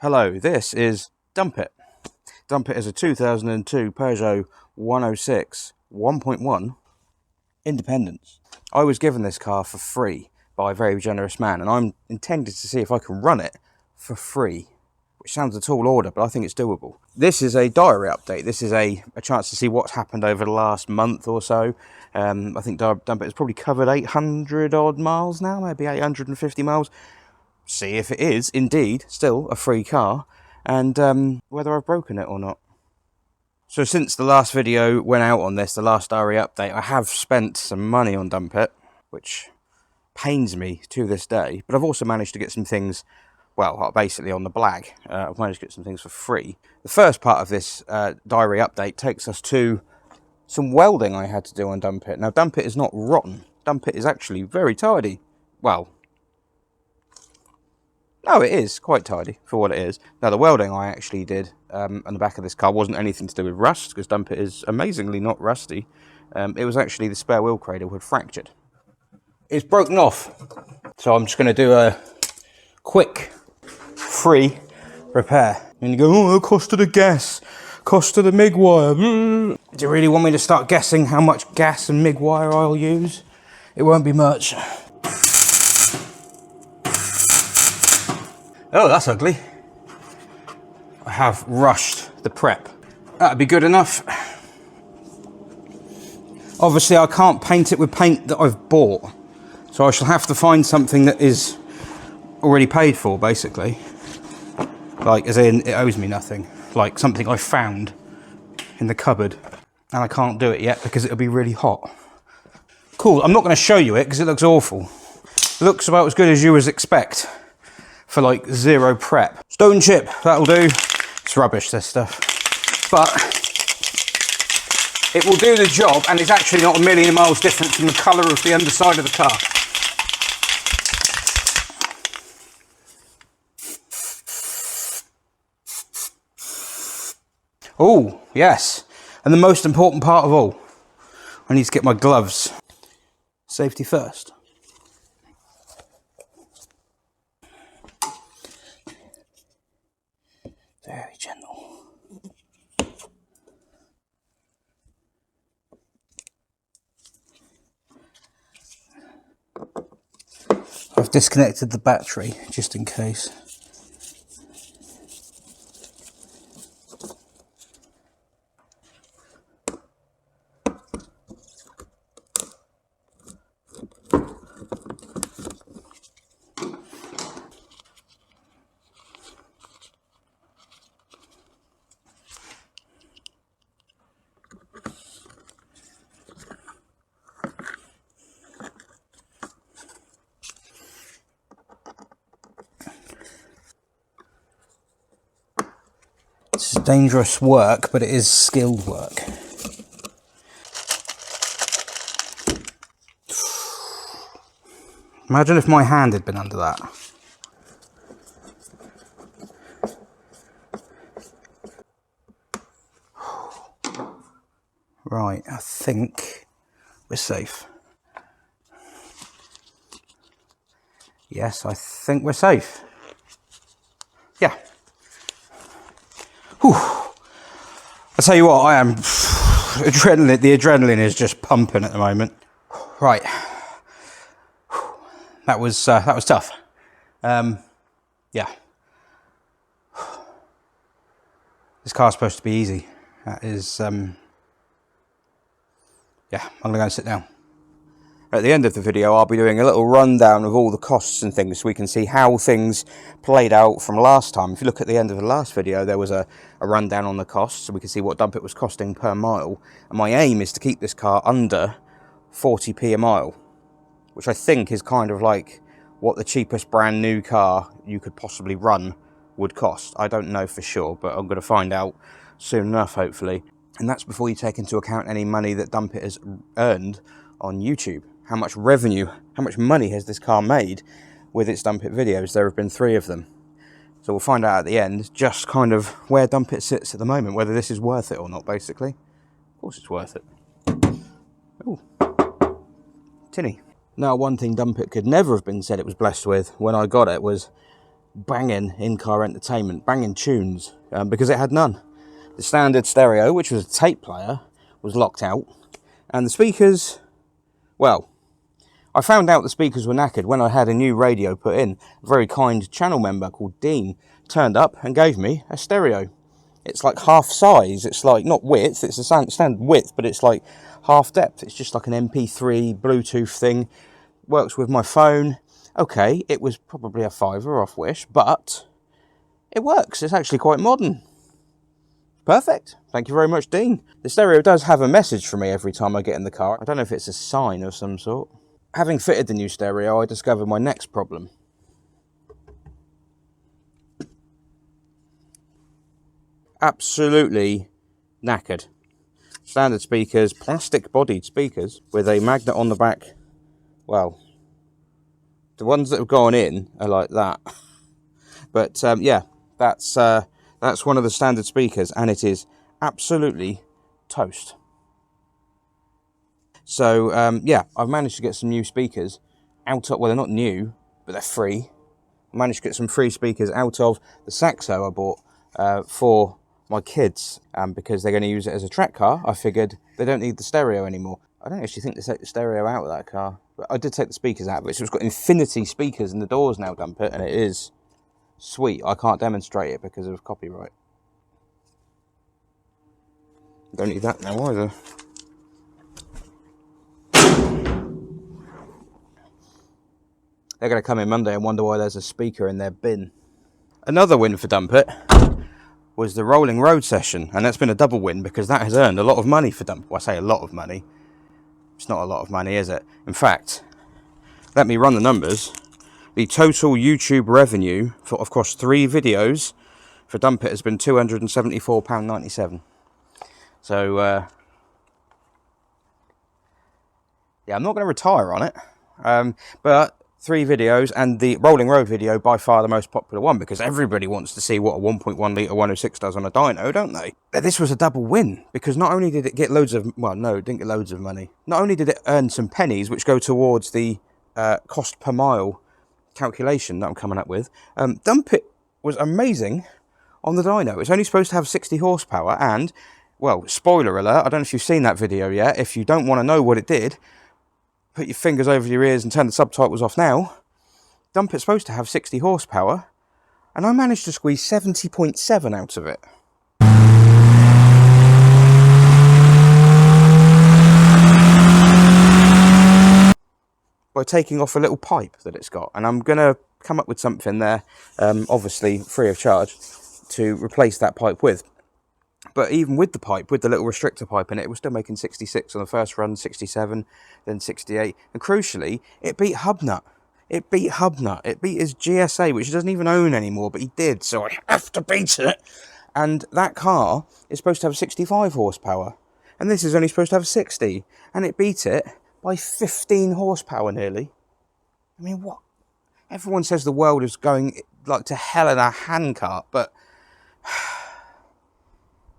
Hello, this is Dumpit. Dumpit is a 2002 Peugeot 106 1.1 Independence. I was given this car for free by a very generous man, and I'm intended to see if I can run it for free, which sounds a tall order, but I think it's doable. This is a diary update. This is a chance to see what's happened over the last month or so. I think Dumpit has probably covered 800 odd miles now, maybe 850 miles. See if it is indeed still a free car, and whether I've broken it or not. So since the last video went out on this, the last diary update, I have spent some money on Dumpit, which pains me to this day, but I've also managed to get some things, well, basically on the black. I've managed to get some things for free. The first part of this diary update takes us to some welding I had to do on Dumpit. Now, Dumpit is not rotten. Dumpit is actually very tidy. Well, no, it is quite tidy for what it is. Now, the welding I actually did on the back of this car wasn't anything to do with rust, because Dumpit is amazingly not rusty. It was actually the spare wheel cradle had fractured. It's broken off, so I'm just going to do a quick, free repair. And you go, oh, cost of the gas, cost of the MIG wire. Do you really want me to start guessing how much gas and MIG wire I'll use? It won't be much. Oh, that's ugly. I have rushed the prep. That'd be good enough. Obviously, I can't paint it with paint that I've bought, so I shall have to find something that is already paid for, basically. Like, as in, it owes me nothing. Like something I found in the cupboard, and I can't do it yet because it'll be really hot. Cool, I'm not going to show you it because it looks awful. It looks about as good as you would expect for like zero prep. Stone chip, that'll do. It's rubbish, this stuff. But it will do the job, and it's actually not a million miles different from the colour of the underside of the car. Oh, yes. And the most important part of all, I need to get my gloves. Safety first. Very gentle. I've disconnected the battery just in case. This is dangerous work, but it is skilled work. Imagine if my hand had been under that. Right, I think we're safe. Yes, I think we're safe. Yeah. Whew. I tell you what, I am the adrenaline is just pumping at the moment. Right. That was tough. Yeah. This car's supposed to be easy. That is yeah, I'm gonna go and sit down. At the end of the video, I'll be doing a little rundown of all the costs and things so we can see how things played out from last time. If you look at the end of the last video, there was a rundown on the costs, so we can see what Dumpit was costing per mile. And my aim is to keep this car under 40p a mile, which I think is kind of like what the cheapest brand new car you could possibly run would cost. I don't know for sure, but I'm going to find out soon enough, hopefully. And that's before you take into account any money that Dumpit has earned on YouTube. How much revenue, how much money has this car made with its Dumpit videos? There have been 3 of them. So we'll find out at the end just kind of where Dumpit sits at the moment, whether this is worth it or not, basically. Of course it's worth it. Ooh. Tinny. Now, one thing Dumpit could never have been said it was blessed with when I got it was banging in-car entertainment, banging tunes, because it had none. The standard stereo, which was a tape player, was locked out, and the speakers, well, I found out the speakers were knackered when I had a new radio put in. A very kind channel member called Dean turned up and gave me a stereo. It's like half size, it's like, not width, it's a standard width, but it's like half depth. It's just like an MP3 Bluetooth thing, works with my phone. Okay, it was probably a £5 off Wish, but it works. It's actually quite modern. Perfect. Thank you very much, Dean. The stereo does have a message for me every time I get in the car. I don't know if it's a sign of some sort. Having fitted the new stereo, I discovered my next problem. Absolutely knackered. Standard speakers, plastic-bodied speakers, with a magnet on the back. Well, the ones that have gone in are like that. But yeah, that's one of the standard speakers, and it is absolutely toast. So yeah, I've managed to get some new speakers out of, well, they're not new, but they're free. I managed to get some free speakers out of the Saxo I bought for my kids, because they're going to use it as a track car. I figured they don't need the stereo anymore. I don't actually think they take the stereo out of that car, but I did take the speakers out of it. So it's got infinity speakers in the doors now, Dumpit, and it is sweet. I can't demonstrate it because of copyright. Don't need that now either. They're going to come in Monday and wonder why there's a speaker in their bin. Another win for Dumpit was the rolling road session, and that's been a double win because that has earned a lot of money for Dumpit. Well, I say a lot of money. It's not a lot of money, is it? In fact, let me run the numbers. The total YouTube revenue for, of course, 3 videos for Dumpit has been £274.97. So, yeah, I'm not going to retire on it, but 3 videos, and the rolling road video by far the most popular one, because everybody wants to see what a 1.1 litre 106 does on a dyno, don't they? But this was a double win, because not only did it get loads of, well, no, it didn't get loads of money. Not only did it earn some pennies, which go towards the cost per mile calculation that I'm coming up with, Dumpit was amazing on the dyno. It's only supposed to have 60 horsepower, and, well, spoiler alert, I don't know if you've seen that video yet. If you don't want to know what it did, put your fingers over your ears and turn the subtitles off now. Dumpit's supposed to have 60 horsepower, and I managed to squeeze 70.7 out of it. By taking off a little pipe that it's got, and I'm going to come up with something there, obviously free of charge, to replace that pipe with. But even with the pipe, with the little restrictor pipe in it, it was still making 66 on the first run, 67, then 68. And crucially, it beat Hubnut. It beat Hubnut. It beat his GSA, which he doesn't even own anymore, but he did, so I have to beat it. And that car is supposed to have 65 horsepower. And this is only supposed to have 60. And it beat it by 15 horsepower nearly. I mean, what? Everyone says the world is going like to hell in a handcart, but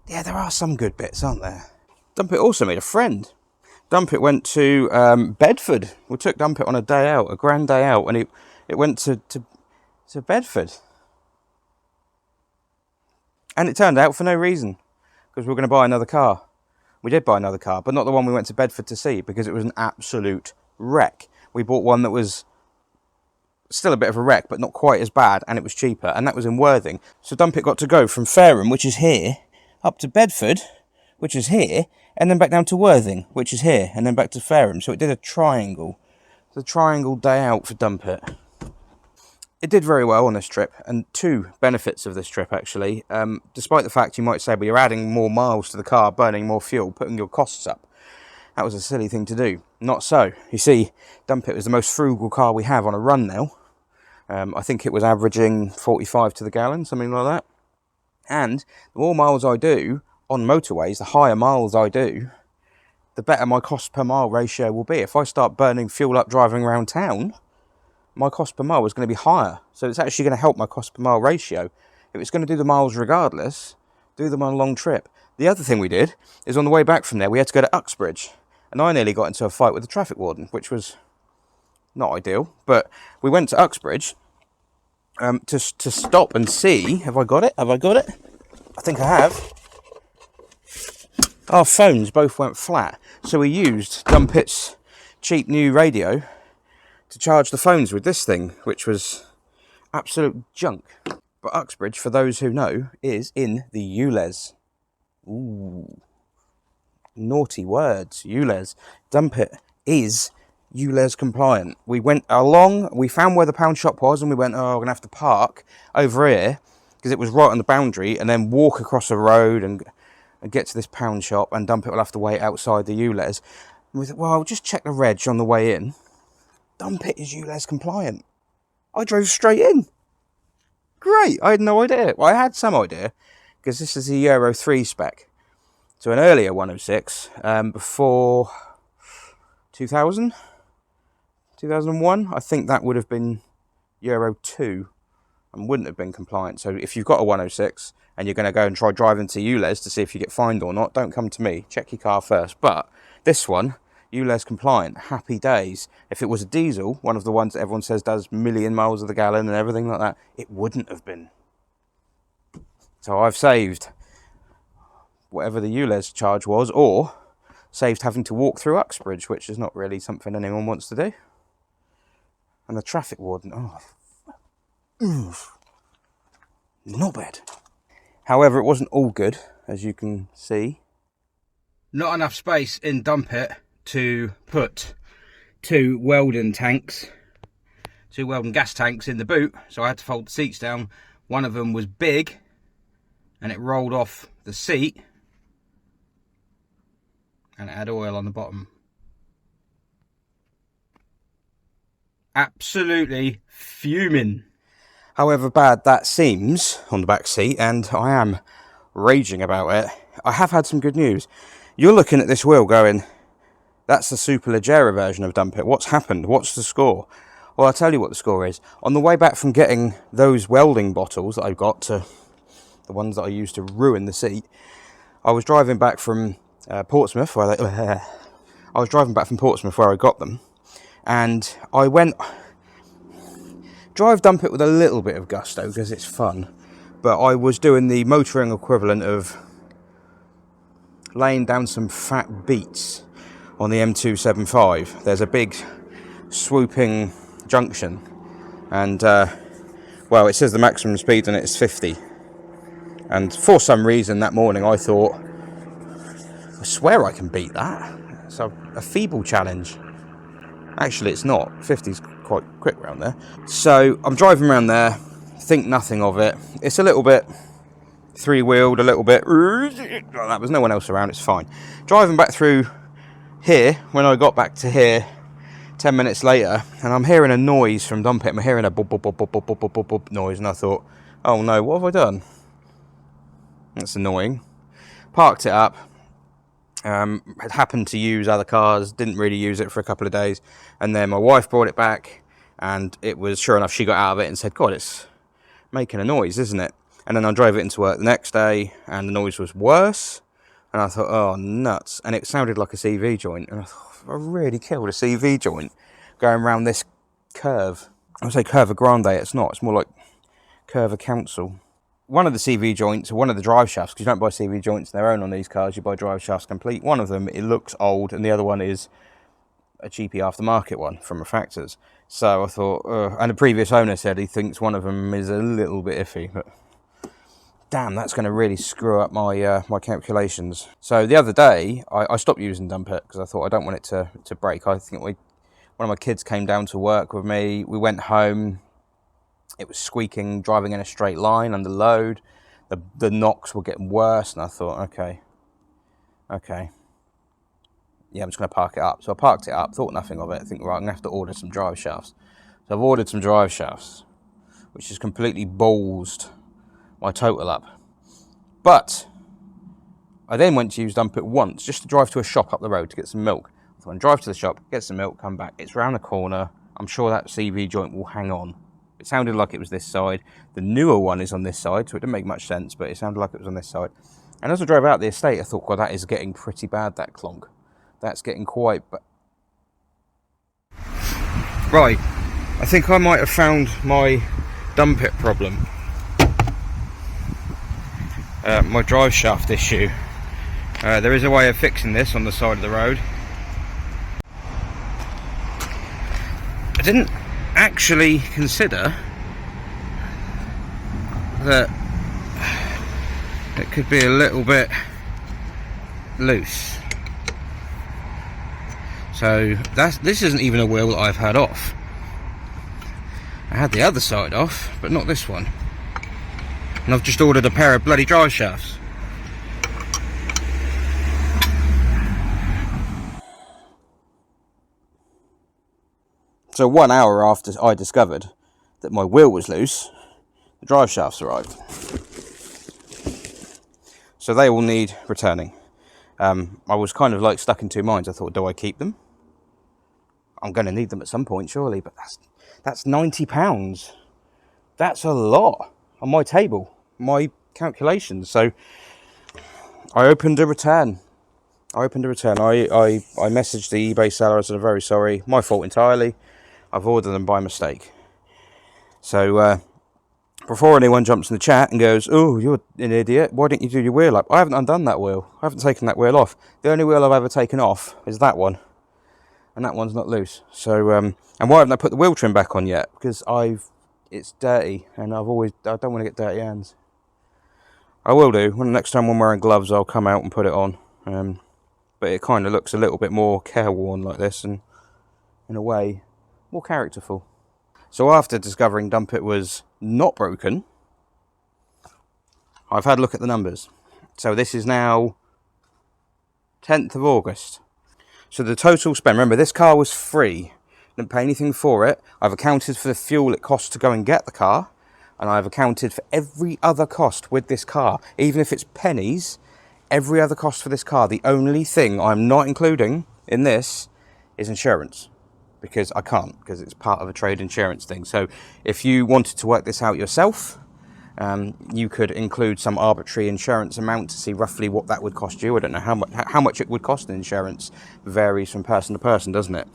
yeah, there are some good bits, aren't there? Dumpit also made a friend. Dumpit went to Bedford. We took Dumpit on a day out, a grand day out, and it went to Bedford. And it turned out for no reason, because we were going to buy another car. We did buy another car, but not the one we went to Bedford to see, because it was an absolute wreck. We bought one that was still a bit of a wreck, but not quite as bad, and it was cheaper, and that was in Worthing. So Dumpit got to go from Fareham, which is here, up to Bedford, which is here, and then back down to Worthing, which is here, and then back to Fareham. So it did a triangle. It's a triangle day out for Dumpit. It did very well on this trip, and 2 benefits of this trip, actually. Despite the fact you might say, well, you're adding more miles to the car, burning more fuel, putting your costs up. That was a silly thing to do. Not so. You see, Dumpit was the most frugal car we have on a run now. I think it was averaging 45 to the gallon, something like that. And the more miles I do on motorways, the higher miles I do, the better my cost per mile ratio will be. If I start burning fuel up driving around town, my cost per mile is going to be higher. So it's actually going to help my cost per mile ratio. If it's going to do the miles regardless, do them on a long trip. The other thing we did is on the way back from there, we had to go to Uxbridge. And I nearly got into a fight with the traffic warden, which was not ideal. But we went to Uxbridge, to stop and see. Have I got it? Have I got it? I think I have. Our phones both went flat, so we used Dumpit's cheap new radio to charge the phones with this thing, which was absolute junk. But Uxbridge, for those who know, is in the ULEZ. Ooh, naughty words, ULEZ. Dumpit is ULEZ compliant. We went along, we found where the pound shop was, and we went, oh, we're going to have to park over here, because it was right on the boundary, and then walk across the road and get to this pound shop, and Dumpit will have to wait outside the ULEZ. And we thought, well, just check the reg on the way in. Dumpit is ULEZ compliant. I drove straight in. Great, I had no idea. Well, I had some idea, because this is a Euro 3 spec. So an earlier 106, before 2000, 2001, I think that would have been Euro 2 and wouldn't have been compliant. So if you've got a 106 and you're going to go and try driving to ULEZ to see if you get fined or not, don't come to me. Check your car first. But this one, ULEZ compliant, happy days. If it was a diesel, one of the ones that everyone says does million miles of the gallon and everything like that, it wouldn't have been. So I've saved whatever the ULEZ charge was, or saved having to walk through Uxbridge, which is not really something anyone wants to do. And the traffic warden, not bad. However, it wasn't all good, as you can see. Not enough space in Dumpit to put two Welding gas tanks in the boot, so I had to fold the seats down. One of them was big, and it rolled off the seat, and it had oil on the bottom. Absolutely fuming. However bad that seems on the back seat, and I am raging about it, I have had some good news. You're looking at this wheel going, that's the Superleggera version of Dumpit. What's happened? What's the score? Well, I'll tell you what the score is. On the way back from getting those welding bottles that I got, to the ones that I used to ruin the seat, I was driving back from Portsmouth, where I got them, and I went drive Dumpit with a little bit of gusto because it's fun, but I was doing the motoring equivalent of laying down some Phat beatz on the M275. There's a big swooping junction, and well, it says the maximum speed on it is 50, and for some reason that morning I thought, I swear I can beat that. It's a feeble challenge. Actually, it's not. 50's quite quick around there. So I'm driving around there, think nothing of it. It's a little bit three-wheeled, a little bit like that. There's no one else around, it's fine. Driving back through here, when I got back to here 10 minutes later, and I'm hearing a noise from Dumpit. I'm hearing a bop, bop, bop, bop, bop, bop, bop, bop noise, and I thought, oh no, what have I done? That's annoying. Parked it up. Had happened to use other cars, didn't really use it for a couple of days, and then my wife brought it back, and it was, sure enough, she got out of it and said, God, it's making a noise, isn't it? And then I drove it into work the next day, and the noise was worse, and I thought, oh, nuts. And it sounded like a CV joint, and I thought, I really killed a CV joint going around this curve. I would say Curva Grande, it's not, it's more like Curva Council. One of the CV joints, or one of the drive shafts, because you don't buy CV joints on their own on these cars, you buy drive shafts complete. One of them, it looks old, and the other one is a cheapy aftermarket one from a Factors. So I thought, and the previous owner said he thinks one of them is a little bit iffy, but damn, that's going to really screw up my my calculations. So the other day, I stopped using Dumpit because I thought I don't want it to break. I think one of my kids came down to work with me. We went home. It was squeaking, driving in a straight line under load. The knocks were getting worse, and I thought, okay. Yeah, I'm just going to park it up. So I parked it up, thought nothing of it. I think, right, I'm going to have to order some drive shafts. So I've ordered some drive shafts, which has completely ballsed my total up. But I then went to use Dumpit once, just to drive to a shop up the road to get some milk. I thought, I'd drive to the shop, get some milk, come back. It's round the corner. I'm sure that CV joint will hang on. It sounded like it was this side. The newer one is on this side, so it didn't make much sense, but it sounded like it was on this side. And as I drove out the estate, I thought, well, that is getting pretty bad, that clonk. That's getting quite bad. Right, I think I might have found my Dumpit problem. My drive shaft issue. There is a way of fixing this on the side of the road. I didn't actually consider that it could be a little bit loose. So this isn't even a wheel that I've had off. I had the other side off, but not this one. And I've just ordered a pair of bloody drive shafts. So 1 hour after I discovered that my wheel was loose, the drive shafts arrived. So they will need returning. I was kind of like stuck in two minds. I thought, do I keep them? I'm going to need them at some point, surely, but that's £90. That's a lot on my table, my calculations. So I opened a return. I messaged the eBay seller. I said, I'm very sorry, my fault entirely. I've ordered them by mistake. So before anyone jumps in the chat and goes, oh, you're an idiot, why didn't you do your wheel up? I haven't undone that wheel. I haven't taken that wheel off. The only wheel I've ever taken off is that one. And that one's not loose. So, and why haven't I put the wheel trim back on yet? Because it's dirty, and I don't want to get dirty hands. I will do. Next time when I'm wearing gloves, I'll come out and put it on. But it kind of looks a little bit more careworn like this, and in a way, more characterful. So after discovering Dumpit was not broken, I've had a look at the numbers. So this is now 10th of August. So the total spend, remember this car was free, didn't pay anything for it. I've accounted for the fuel it costs to go and get the car, and I've accounted for every other cost with this car, even if it's pennies, every other cost for this car. The only thing I'm not including in this is insurance, because I can't, because it's part of a trade insurance thing. So if you wanted to work this out yourself, you could include some arbitrary insurance amount to see roughly what that would cost you. I don't know how much it would cost in insurance. Varies from person to person, doesn't it?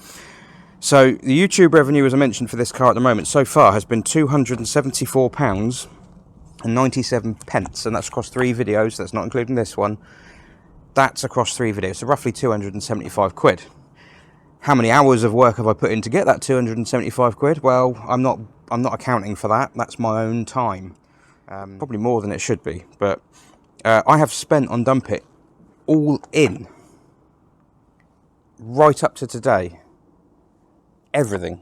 So the YouTube revenue, as I mentioned, for this car at the moment so far has been £274.97, and that's across 3 videos. That's not including this one. That's across 3 videos, so roughly 275 quid. How many hours of work have I put in to get that 275 quid? Well, I'm not accounting for that. That's my own time. Probably more than it should be, but I have spent on Dumpit all in, right up to today, everything,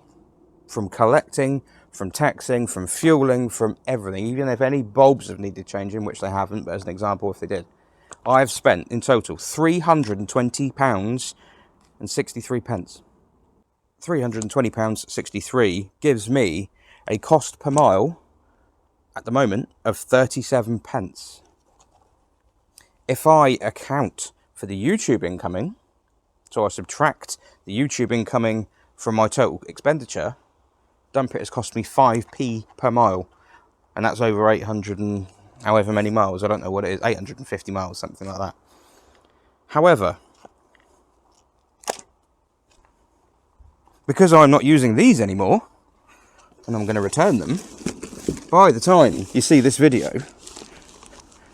from collecting, from taxing, from fueling, from everything. Even if any bulbs have needed changing, which they haven't, but as an example, if they did, I've spent in total £320.63. £320.63 gives me a cost per mile at the moment of 37 pence. If I account for the YouTube incoming, so I subtract the YouTube incoming from my total expenditure, Dumpit has cost me 5p per mile, and that's over 800 and however many miles. I don't know what it is, 850 miles, something like that. However, because I'm not using these anymore, and I'm going to return them, by the time you see this video,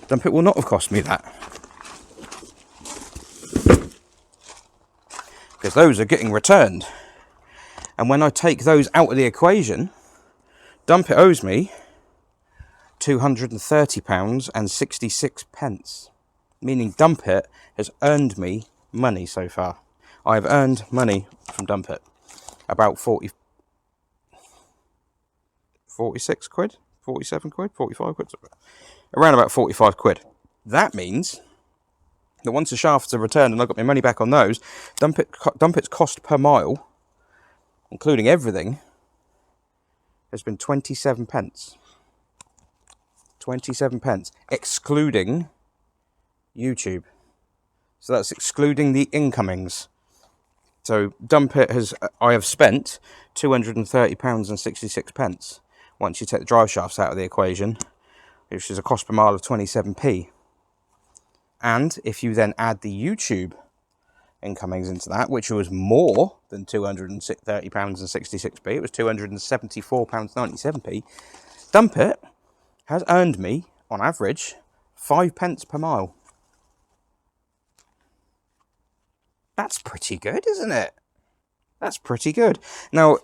Dumpit will not have cost me that. Because those are getting returned. And when I take those out of the equation, Dumpit owes me £230.66. Meaning Dumpit has earned me money so far. I've earned money from Dumpit. About 46 quid, 47 quid, 45 quid, around about 45 quid. That means that once the shafts are returned and I got my money back on those, Dumpit's cost per mile, including everything, has been 27 pence. 27 pence, excluding YouTube. So that's excluding the incomings. So Dumpit I have spent £230.66 once you take the drive shafts out of the equation, which is a cost per mile of 27p. And if you then add the YouTube incomings into that, which was more than £230.66p, it was £274.97p, Dumpit has earned me, on average, 5p per mile. That's pretty good, isn't it? That's pretty good. Now,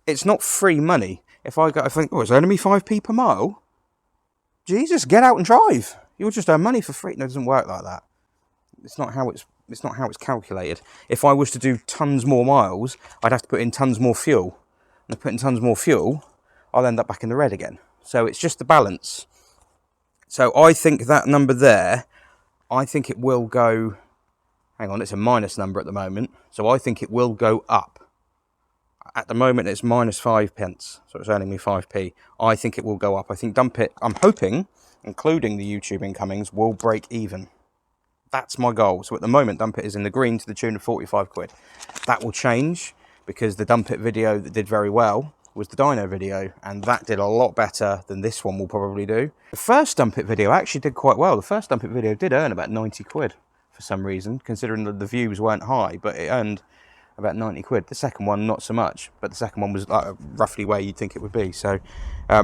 it's not free money. If I think, oh, it's earning me 5p per mile. Jesus, get out and drive. You'll just earn money for free. No, it doesn't work like that. It's not how it's calculated. If I was to do tons more miles, I'd have to put in tons more fuel. And if I put in tons more fuel, I'll end up back in the red again. So it's just the balance. So I think that number there, I think it will go, hang on, it's a minus number at the moment. So I think it will go up. At the moment, it's minus 5p, so it's earning me 5p. I think it will go up. I think Dumpit, I'm hoping, including the YouTube incomings, will break even. That's my goal. So at the moment, Dumpit is in the green to the tune of 45 quid. That will change because the Dumpit video that did very well was the dyno video, and that did a lot better than this one will probably do. The first Dumpit video actually did quite well. The first Dumpit video did earn about 90 quid for some reason, considering that the views weren't high, but it earned about 90 quid. The second one, not so much, but the second one was roughly where you'd think it would be. So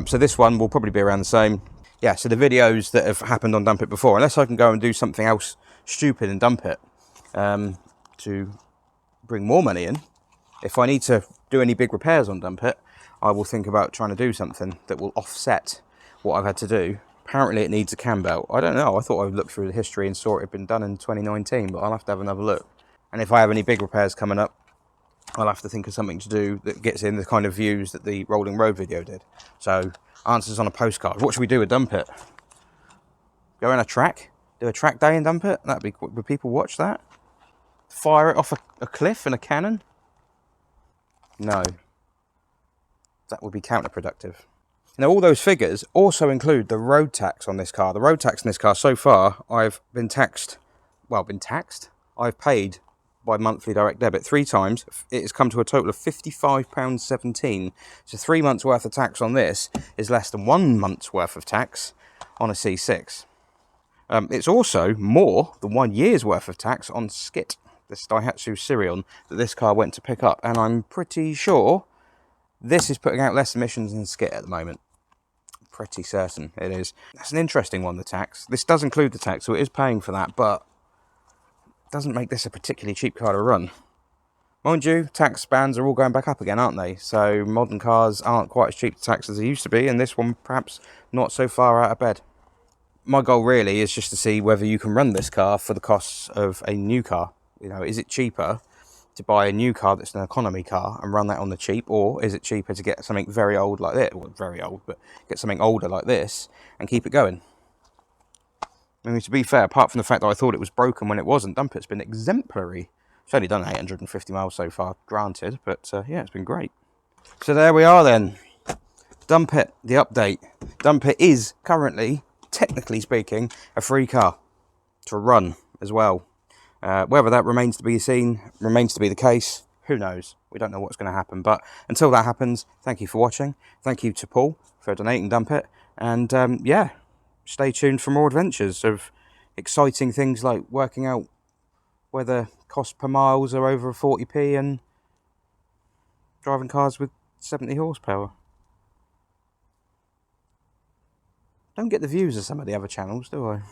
so this one will probably be around the same. Yeah, so the videos that have happened on Dumpit before, unless I can go and do something else stupid in Dumpit to bring more money in, if I need to do any big repairs on Dumpit, I will think about trying to do something that will offset what I've had to do. Apparently it needs a cam belt. I don't know, I thought I would look through the history and saw it had been done in 2019, but I'll have to have another look. And if I have any big repairs coming up, I'll have to think of something to do that gets in the kind of views that the Rolling Road video did. So, answers on a postcard. What should we do with Dumpit? Go on a track? Do a track day in Dumpit? Would people watch that? Fire it off a cliff in a cannon? No. That would be counterproductive. Now, all those figures also include the road tax on this car. The road tax in this car, so far, I've been taxed. I've paid by monthly direct debit 3 times. It has come to a total of £55.17. So 3 months worth of tax on this is less than 1 month's worth of tax on a C6. It's also more than 1 year's worth of tax on Skit, this Daihatsu Sirion that this car went to pick up. And I'm pretty sure this is putting out less emissions than Skit at the moment. Pretty certain it is. That's an interesting one, the tax. This does include the tax, so it is paying for that, but doesn't make this a particularly cheap car to run. Mind you, tax bands are all going back up again, aren't they? So modern cars aren't quite as cheap to tax as they used to be, and this one perhaps not so far out of bed. My goal really is just to see whether you can run this car for the costs of a new car. You know, is it cheaper to buy a new car that's an economy car and run that on the cheap, or is it cheaper to get something very old like this, well, very old, but get something older like this and keep it going? I mean, to be fair, apart from the fact that I thought it was broken when it wasn't, Dumpit's been exemplary. It's only done 850 miles so far, granted, but yeah, it's been great. So there we are then. Dumpit, the update. Dumpit is currently, technically speaking, a free car to run as well. Whether that remains to be seen, remains to be the case, who knows? We don't know what's going to happen, but until that happens, thank you for watching. Thank you to Paul for donating Dumpit, and yeah, stay tuned for more adventures of exciting things like working out whether cost per miles are over 40p and driving cars with 70 horsepower. Don't get the views of some of the other channels, do I?